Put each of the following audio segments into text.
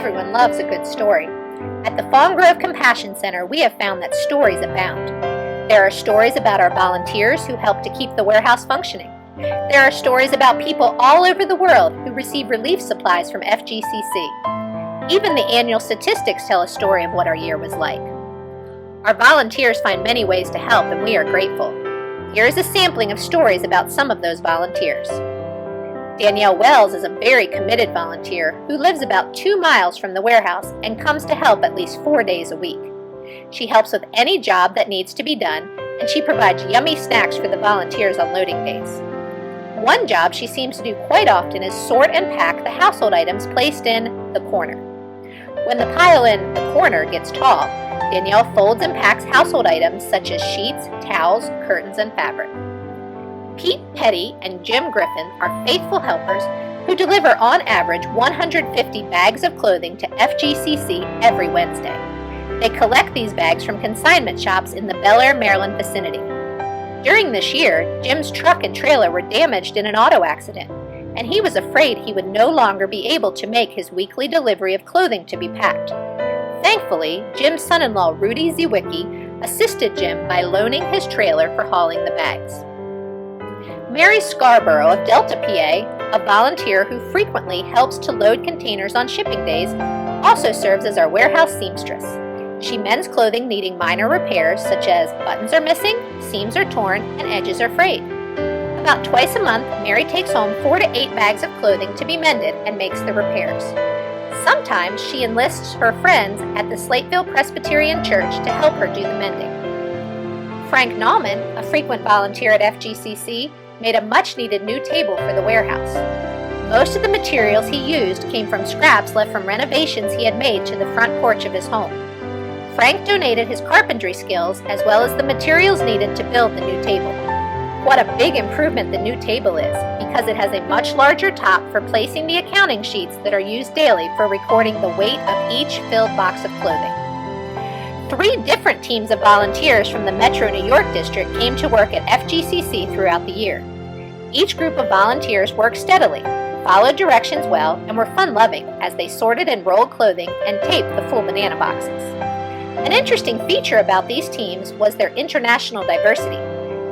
everyone loves a good story. At the Fawn Grove Compassion Center, we have found that stories abound. There are stories about our volunteers who help to keep the warehouse functioning. There are stories about people all over the world who receive relief supplies from FGCC. Even the annual statistics tell a story of what our year was like. Our volunteers find many ways to help, and we are grateful. Here is a sampling of stories about some of those volunteers. Danielle Wells is a very committed volunteer who lives about 2 miles from the warehouse and comes to help at least 4 days a week. She helps with any job that needs to be done, and she provides yummy snacks for the volunteers on loading days. One job she seems to do quite often is sort and pack the household items placed in the corner. When the pile in the corner gets tall, Danielle folds and packs household items such as sheets, towels, curtains, and fabric. Pete Petty and Jim Griffin are faithful helpers who deliver on average 150 bags of clothing to FGCC every Wednesday. They collect these bags from consignment shops in the Bel Air, Maryland vicinity. During this year, Jim's truck and trailer were damaged in an auto accident, and he was afraid he would no longer be able to make his weekly delivery of clothing to be packed. Thankfully, Jim's son-in-law Rudy Zwiecki assisted Jim by loaning his trailer for hauling the bags. Mary Scarborough of Delta, PA, a volunteer who frequently helps to load containers on shipping days, also serves as our warehouse seamstress. She mends clothing needing minor repairs such as buttons are missing, seams are torn, and edges are frayed. About twice a month, Mary takes home 4 to 8 bags of clothing to be mended and makes the repairs. Sometimes she enlists her friends at the Slateville Presbyterian Church to help her do the mending. Frank Nauman, a frequent volunteer at FGCC, made a much-needed new table for the warehouse. Most of the materials he used came from scraps left from renovations he had made to the front porch of his home. Frank donated his carpentry skills as well as the materials needed to build the new table. What a big improvement the new table is, because it has a much larger top for placing the accounting sheets that are used daily for recording the weight of each filled box of clothing. 3 different teams of volunteers from the Metro New York district came to work at FGCC throughout the year. Each group of volunteers worked steadily, followed directions well, and were fun-loving as they sorted and rolled clothing and taped the full banana boxes. An interesting feature about these teams was their international diversity.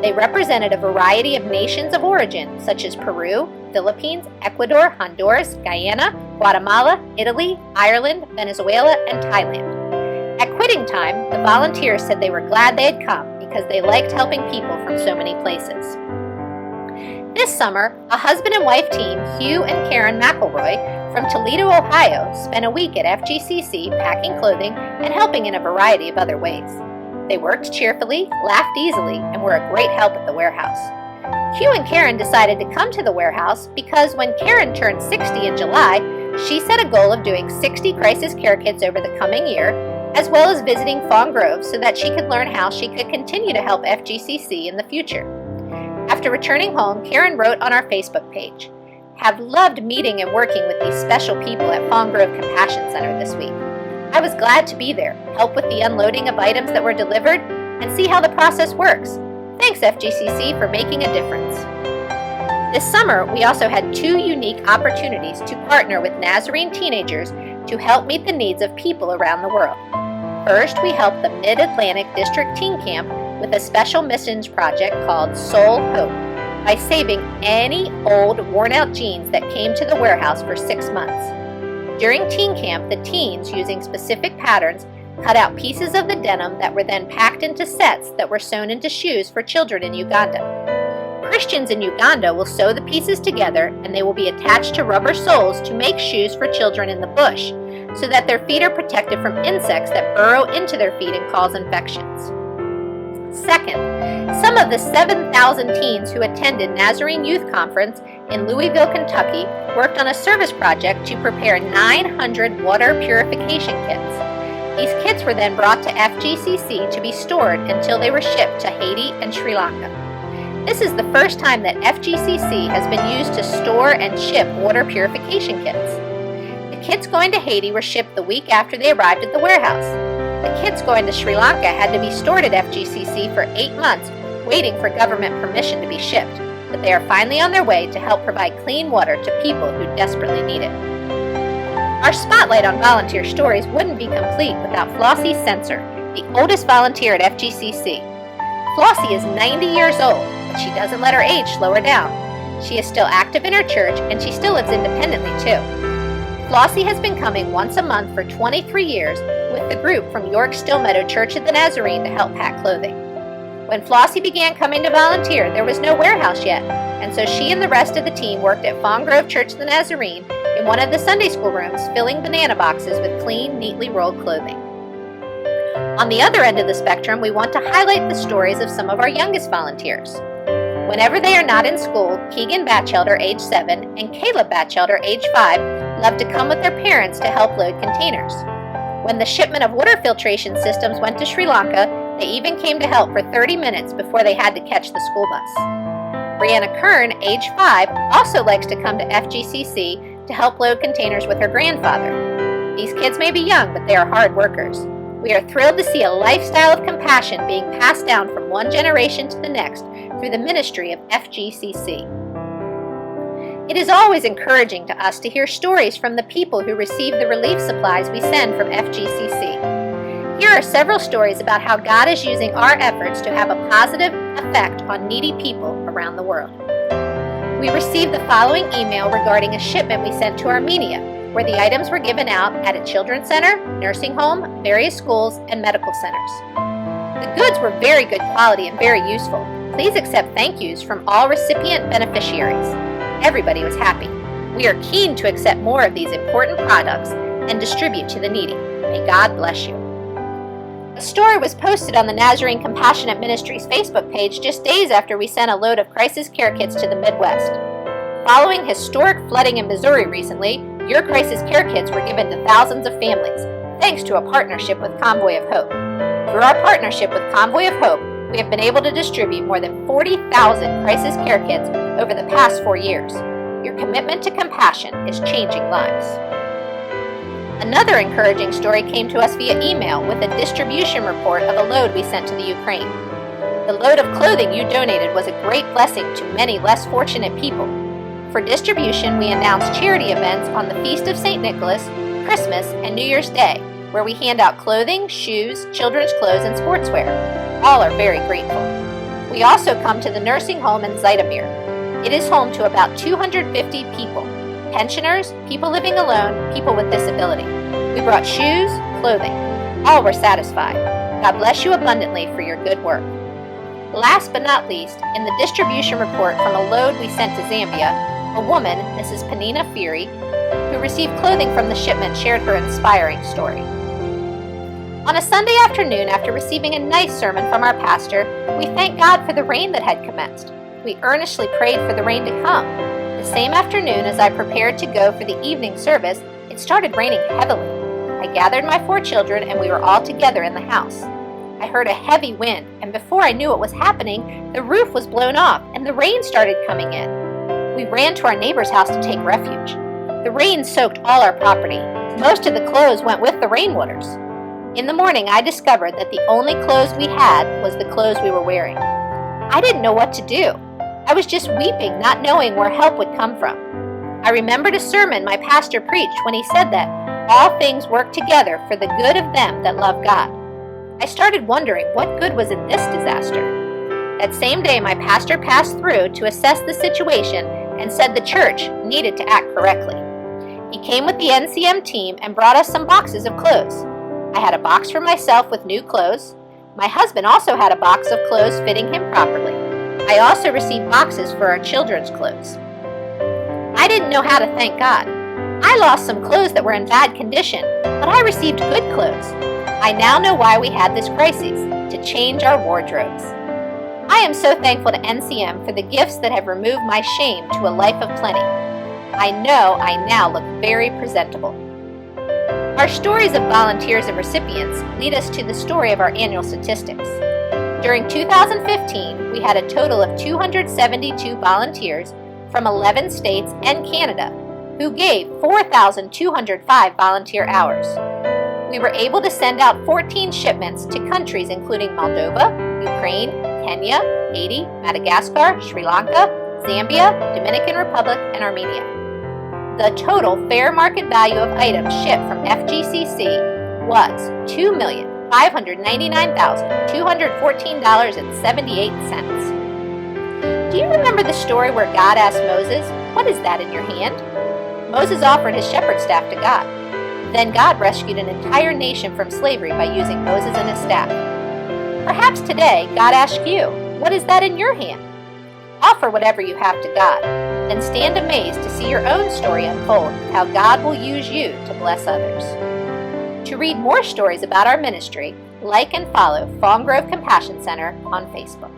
They represented a variety of nations of origin, such as Peru, Philippines, Ecuador, Honduras, Guyana, Guatemala, Italy, Ireland, Venezuela, and Thailand. At quitting time, the volunteers said they were glad they had come because they liked helping people from so many places. This summer, a husband and wife team, Hugh and Karen McElroy, from Toledo, Ohio, spent a week at FGCC packing clothing and helping in a variety of other ways. They worked cheerfully, laughed easily, and were a great help at the warehouse. Hugh and Karen decided to come to the warehouse because when Karen turned 60 in July, she set a goal of doing 60 crisis care kits over the coming year, as well as visiting Fawn Grove so that she could learn how she could continue to help FGCC in the future. After returning home, Karen wrote on our Facebook page, "Have loved meeting and working with these special people at Fawn Grove Compassion Center this week. I was glad to be there, help with the unloading of items that were delivered, and see how the process works. Thanks FGCC for making a difference." This summer, we also had 2 unique opportunities to partner with Nazarene teenagers to help meet the needs of people around the world. First, we helped the Mid-Atlantic District Teen Camp with a special missions project called Soul Hope by saving any old, worn-out jeans that came to the warehouse for 6 months. During teen camp, the teens, using specific patterns, cut out pieces of the denim that were then packed into sets that were sewn into shoes for children in Uganda. Christians in Uganda will sew the pieces together and they will be attached to rubber soles to make shoes for children in the bush, so that their feet are protected from insects that burrow into their feet and cause infections. Second, some of the 7,000 teens who attended Nazarene Youth Conference in Louisville, Kentucky, worked on a service project to prepare 900 water purification kits. These kits were then brought to FGCC to be stored until they were shipped to Haiti and Sri Lanka. This is the first time that FGCC has been used to store and ship water purification kits. The kits going to Haiti were shipped the week after they arrived at the warehouse. The kits going to Sri Lanka had to be stored at FGCC for 8 months, waiting for government permission to be shipped, but they are finally on their way to help provide clean water to people who desperately need it. Our spotlight on volunteer stories wouldn't be complete without Flossie Sensor, the oldest volunteer at FGCC. Flossie is 90 years old, but she doesn't let her age slow her down. She is still active in her church, and she still lives independently too. Flossie has been coming once a month for 23 years with the group from York Stillmeadow Church of the Nazarene to help pack clothing. When Flossie began coming to volunteer, there was no warehouse yet, and so she and the rest of the team worked at Fawn Grove Church of the Nazarene in one of the Sunday school rooms, filling banana boxes with clean, neatly rolled clothing. On the other end of the spectrum, we want to highlight the stories of some of our youngest volunteers. Whenever they are not in school, Keegan Batchelder, age 7, and Caleb Batchelder, age 5, love to come with their parents to help load containers. When the shipment of water filtration systems went to Sri Lanka, they even came to help for 30 minutes before they had to catch the school bus. Brianna Kern, age 5, also likes to come to FGCC to help load containers with her grandfather. These kids may be young, but they are hard workers. We are thrilled to see a lifestyle of compassion being passed down from one generation to the next through the ministry of FGCC. It is always encouraging to us to hear stories from the people who receive the relief supplies we send from FGCC. Here are several stories about how God is using our efforts to have a positive effect on needy people around the world. We received the following email regarding a shipment we sent to Armenia, where the items were given out at a children's center, nursing home, various schools, and medical centers. The goods were very good quality and very useful. Please accept thank yous from all recipient beneficiaries. Everybody was happy. We are keen to accept more of these important products and distribute to the needy. May God bless you. A story was posted on the Nazarene Compassionate Ministries Facebook page just days after we sent a load of crisis care kits to the Midwest. Following historic flooding in Missouri recently, your crisis care kits were given to thousands of families, thanks to a partnership with Convoy of Hope. Through our partnership with Convoy of Hope, we have been able to distribute more than 40,000 crisis care kits over the past 4 years. Your commitment to compassion is changing lives. Another encouraging story came to us via email with a distribution report of a load we sent to the Ukraine. The load of clothing you donated was a great blessing to many less fortunate people. For distribution, we announced charity events on the Feast of St. Nicholas, Christmas, and New Year's Day, where we hand out clothing, shoes, children's clothes, and sportswear. All are very grateful. We also come to the nursing home in Zhytomyr. It is home to about 250 people, pensioners, people living alone, people with disability. We brought shoes, clothing. All were satisfied. God bless you abundantly for your good work. Last but not least, in the distribution report from a load we sent to Zambia, a woman, Mrs. Panina Fury, who received clothing from the shipment, shared her inspiring story. On a Sunday afternoon, after receiving a nice sermon from our pastor, we thanked God for the rain that had commenced. We earnestly prayed for the rain to come. The same afternoon, as I prepared to go for the evening service, it started raining heavily. I gathered my 4 children, and we were all together in the house. I heard a heavy wind, and before I knew what was happening, the roof was blown off, and the rain started coming in. We ran to our neighbor's house to take refuge. The rain soaked all our property. Most of the clothes went with the rainwaters. In the morning, I discovered that the only clothes we had was the clothes we were wearing. I didn't know what to do. I was just weeping, not knowing where help would come from. I remembered a sermon my pastor preached when he said that all things work together for the good of them that love God. I started wondering what good was in this disaster. That same day, my pastor passed through to assess the situation and said the church needed to act correctly. He came with the NCM team and brought us some boxes of clothes. I had a box for myself with new clothes. My husband also had a box of clothes fitting him properly. I also received boxes for our children's clothes. I didn't know how to thank God. I lost some clothes that were in bad condition, but I received good clothes. I now know why we had this crisis, to change our wardrobes. I am so thankful to NCM for the gifts that have removed my shame to a life of plenty. I know I now look very presentable. Our stories of volunteers and recipients lead us to the story of our annual statistics. During 2015, we had a total of 272 volunteers from 11 states and Canada who gave 4,205 volunteer hours. We were able to send out 14 shipments to countries including Moldova, Ukraine, Kenya, Haiti, Madagascar, Sri Lanka, Zambia, Dominican Republic, and Armenia. The total fair market value of items shipped from FGCC was $2,599,214.78. Do you remember the story where God asked Moses, "What is that in your hand?" Moses offered his shepherd staff to God. Then God rescued an entire nation from slavery by using Moses and his staff. Perhaps today God asks you, "What is that in your hand?" Offer whatever you have to God, and stand amazed to see your own story unfold of how God will use you to bless others. To read more stories about our ministry, like and follow Farm Grove Compassion Center on Facebook.